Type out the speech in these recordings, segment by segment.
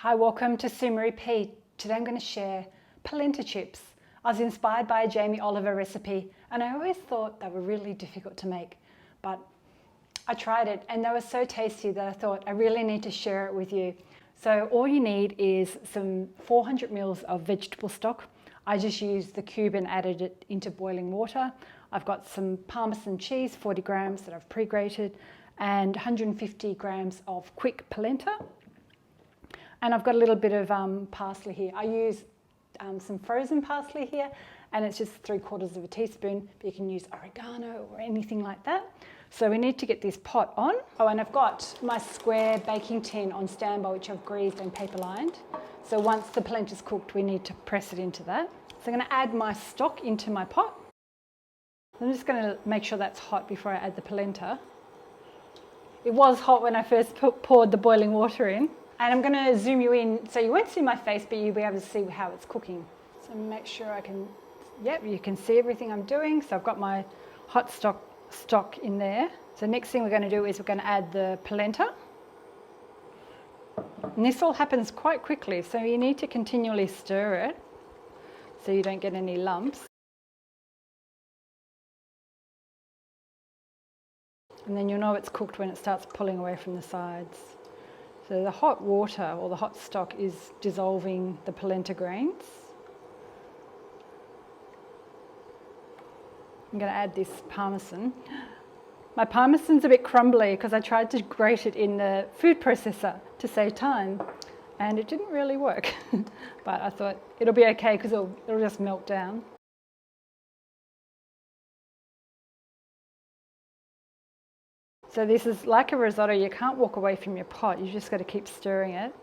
Hi, welcome to Repeat. Today I'm going to share polenta chips. I was inspired by a Jamie Oliver recipe and I always thought they were really difficult to make, but I tried it and they were so tasty that I thought I really need to share it with you. So all you need is some 400 mils of vegetable stock. I just used the cube and added it into boiling water. I've got some Parmesan cheese, 40 grams that I've pre-grated, and 150 grams of quick polenta. And I've got a little bit of parsley here. I use some frozen parsley here, and it's just 3/4 teaspoon, but you can use oregano or anything like that. So we need to get this pot on. Oh, and I've got my square baking tin on standby, which I've greased and paper lined. So once the polenta's cooked, we need to press it into that. So I'm gonna add my stock into my pot. I'm just gonna make sure that's hot before I add the polenta. It was hot when I first poured the boiling water in. And I'm going to zoom you in so you won't see my face, but you'll be able to see how it's cooking. So make sure I can, yep, you can see everything I'm doing. So I've got my hot stock in there. So next thing we're going to do is we're going to add the polenta. And this all happens quite quickly, so you need to continually stir it so you don't get any lumps. And then you'll know it's cooked when it starts pulling away from the sides. So the hot water or the hot stock is dissolving the polenta grains. I'm going to add this Parmesan. My Parmesan's a bit crumbly because I tried to grate it in the food processor to save time and it didn't really work. But I thought it'll be okay because it'll just melt down. So this is like a risotto. You can't walk away from your pot. You just got to keep stirring it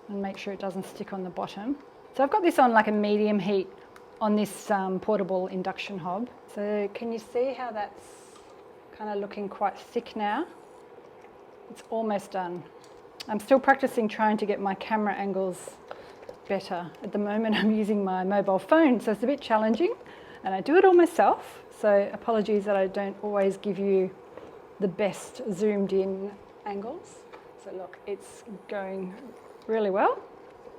and make sure it doesn't stick on the bottom. So I've got this on like a medium heat on this portable induction hob. So can you see how that's kind of looking quite thick now? It's almost done. I'm still practicing trying to get my camera angles better. At the moment I'm using my mobile phone, so it's a bit challenging and I do it all myself. So apologies that I don't always give you the best zoomed in angles. So look, it's going really well.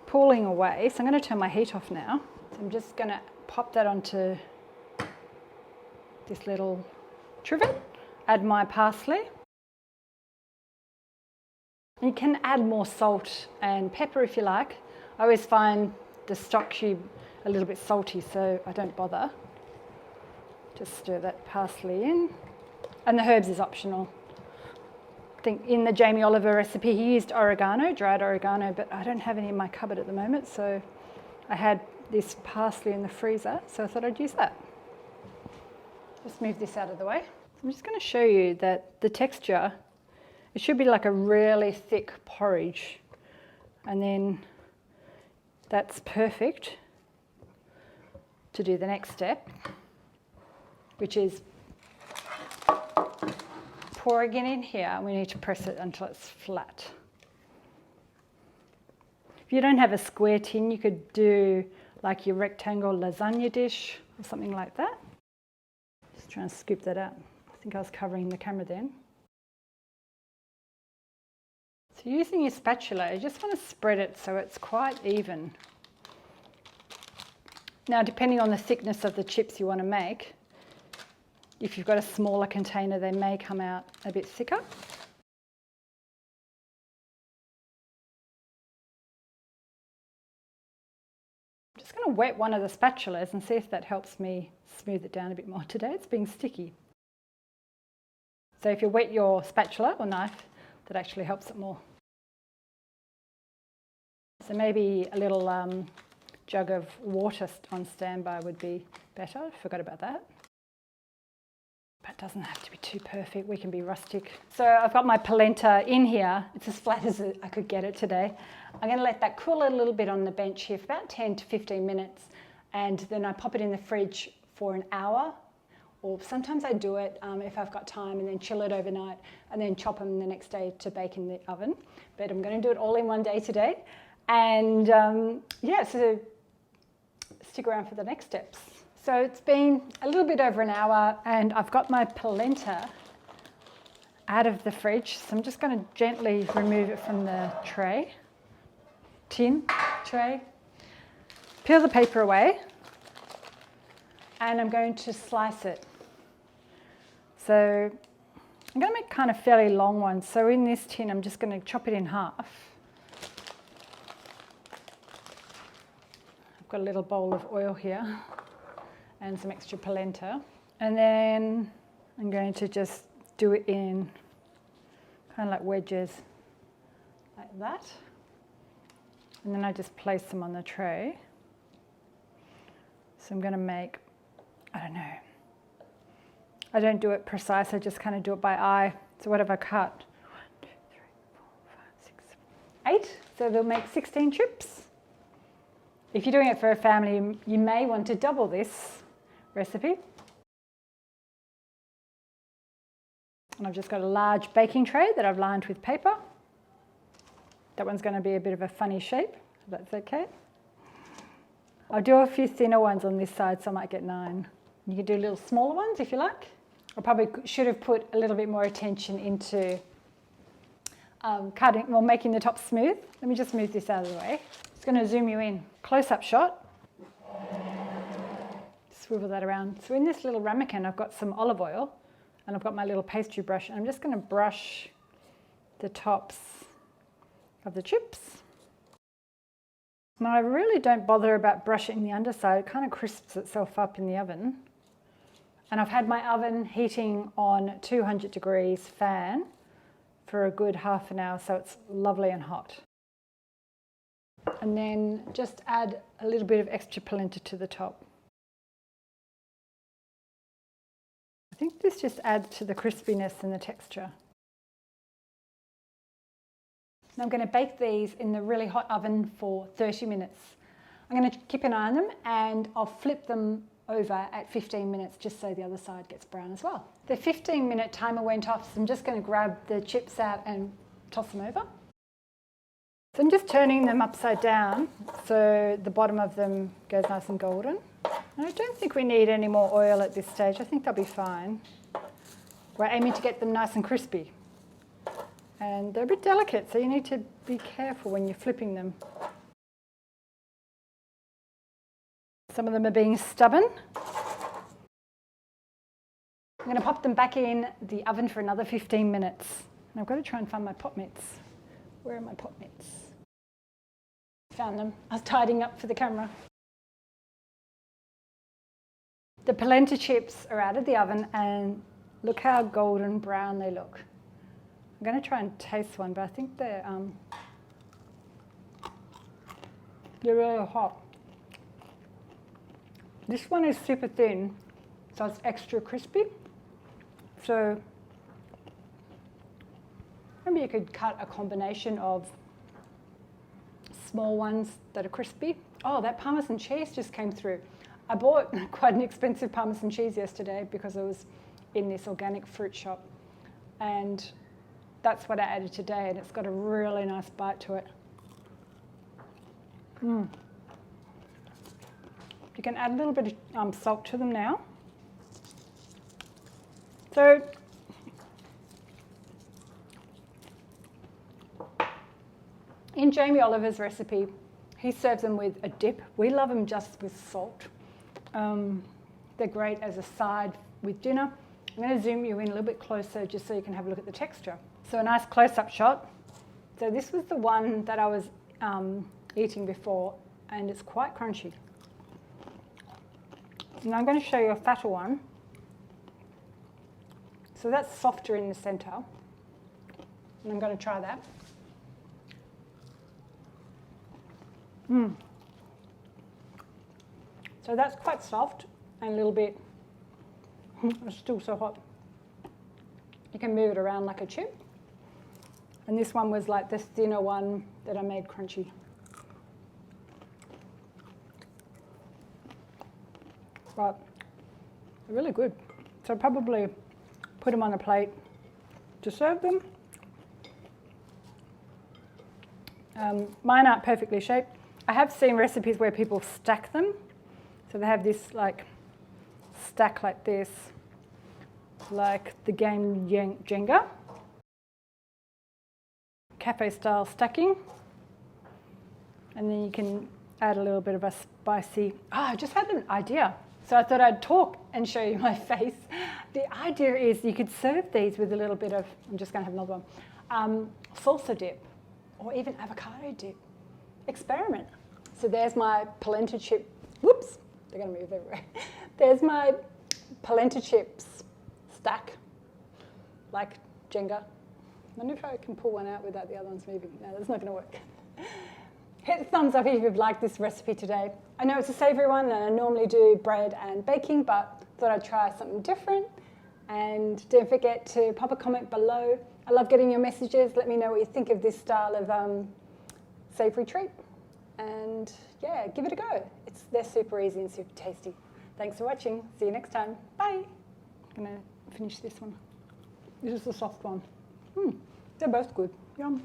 Pulling away, so I'm going to turn my heat off now. So I'm just going to pop that onto this little trivet, add my parsley. And you can add more salt and pepper if you like. I always find the stock cube a little bit salty, so I don't bother. Just stir that parsley in. And the herbs is optional. I think in the Jamie Oliver recipe he used oregano, dried oregano, but I don't have any in my cupboard at the moment, so I had this parsley in the freezer, so I thought I'd use that. Just move this out of the way. I'm just going to show you that the texture, it should be like a really thick porridge, and then that's perfect to do the next step, which is pouring it in here. We need to press it until it's flat. If you don't have a square tin, you could do like your rectangle lasagne dish or something like that. Just trying to scoop that out. I think I was covering the camera then. So using your spatula, you just want to spread it so it's quite even. Now, depending on the thickness of the chips you want to make, if you've got a smaller container, they may come out a bit thicker. I'm just going to wet one of the spatulas and see if that helps me smooth it down a bit more. Today it's being sticky. So if you wet your spatula or knife, that actually helps it more. So maybe a little jug of water on standby would be better. I forgot about that. But it doesn't have to be too perfect, we can be rustic. So I've got my polenta in here. It's as flat as I could get it today. I'm going to let that cool a little bit on the bench here for about 10 to 15 minutes. And then I pop it in the fridge for an hour. Or sometimes I do it if I've got time and then chill it overnight and then chop them the next day to bake in the oven. But I'm going to do it all in one day today. And yeah, so stick around for the next steps. So it's been a little bit over an hour and I've got my polenta out of the fridge. So I'm just going to gently remove it from the tray. tin tray, peel the paper away, and I'm going to slice it. So I'm going to make kind of fairly long ones. So in this tin, I'm just going to chop it in half. I've got a little bowl of oil here and some extra polenta. And then I'm going to just do it in kind of like wedges, like that. And then I just place them on the tray. So I'm going to make, I don't know, I don't do it precise, I just kind of do it by eye. So what have I cut? 1, 2, 3, 4, 5, 6, 7, 8. So they'll make 16 chips. If you're doing it for a family, you may want to double this recipe. And I've just got a large baking tray that I've lined with paper. That one's going to be a bit of a funny shape, if that's okay. I'll do a few thinner ones on this side, so I might get 9. You can do little smaller ones if you like. I probably should have put a little bit more attention into cutting, well, making the top smooth. Let me just move this out of the way. Just going to zoom you in. Close-up shot. Swivel that around. So in this little ramekin, I've got some olive oil, and I've got my little pastry brush, and I'm just going to brush the tops of the chips. Now I really don't bother about brushing the underside. It kind of crisps itself up in the oven. And I've had my oven heating on 200 degrees fan for a good half an hour, so it's lovely and hot. And then just add a little bit of extra polenta to the top. I think this just adds to the crispiness and the texture. Now I'm going to bake these in the really hot oven for 30 minutes. I'm going to keep an eye on them, and I'll flip them over at 15 minutes just so the other side gets brown as well. The 15-minute timer went off, so I'm just going to grab the chips out and toss them over. So I'm just turning them upside down so the bottom of them goes nice and golden. And I don't think we need any more oil at this stage. I think they'll be fine. We're aiming to get them nice and crispy. And they're a bit delicate, so you need to be careful when you're flipping them. Some of them are being stubborn. I'm going to pop them back in the oven for another 15 minutes. And I've got to try and find my pot mitts. Where are my pot mitts? Found them. I was tidying up for the camera. The polenta chips are out of the oven, and look how golden brown they look. I'm going to try and taste one, but I think they're really hot. This one is super thin, so it's extra crispy. So maybe you could cut a combination of small ones that are crispy. Oh, that Parmesan cheese just came through. I bought quite an expensive Parmesan cheese yesterday because I was in this organic fruit shop, and that's what I added today, and it's got a really nice bite to it. You can add a little bit of salt to them now. So in Jamie Oliver's recipe, he serves them with a dip. We love them just with salt. They're great as a side with dinner. I'm going to zoom you in a little bit closer just so you can have a look at the texture. So a nice close-up shot. So this was the one that I was eating before, and it's quite crunchy. Now I'm going to show you a fatter one. So that's softer in the centre, and I'm going to try that. So that's quite soft and a little bit, it's still so hot. You can move it around like a chip. And this one was like the thinner one that I made crunchy. But they're really good. So I'd probably put them on a plate to serve them. Mine aren't perfectly shaped. I have seen recipes where people stack them. So they have this like stack like this, like the game Jenga. Cafe style stacking. And then you can add a little bit of a spicy, I just had an idea. So I thought I'd talk and show you my face. The idea is you could serve these with a little bit of, I'm just going to have another one, salsa dip or even avocado dip. Experiment. So there's my polenta chip, whoops, they're going to move everywhere. There's my polenta chips stack, like Jenga. I wonder if I can pull one out without the other ones moving. No, that's not going to work. Hit the thumbs up if you've liked this recipe today. I know it's a savoury one and I normally do bread and baking, but thought I'd try something different. And don't forget to pop a comment below. I love getting your messages. Let me know what you think of this style of savoury treat. And yeah, give it a go. They're super easy and super tasty. Thanks for watching. See you next time. Bye. I'm going to finish this one. This is the soft one. They're both good. Yum.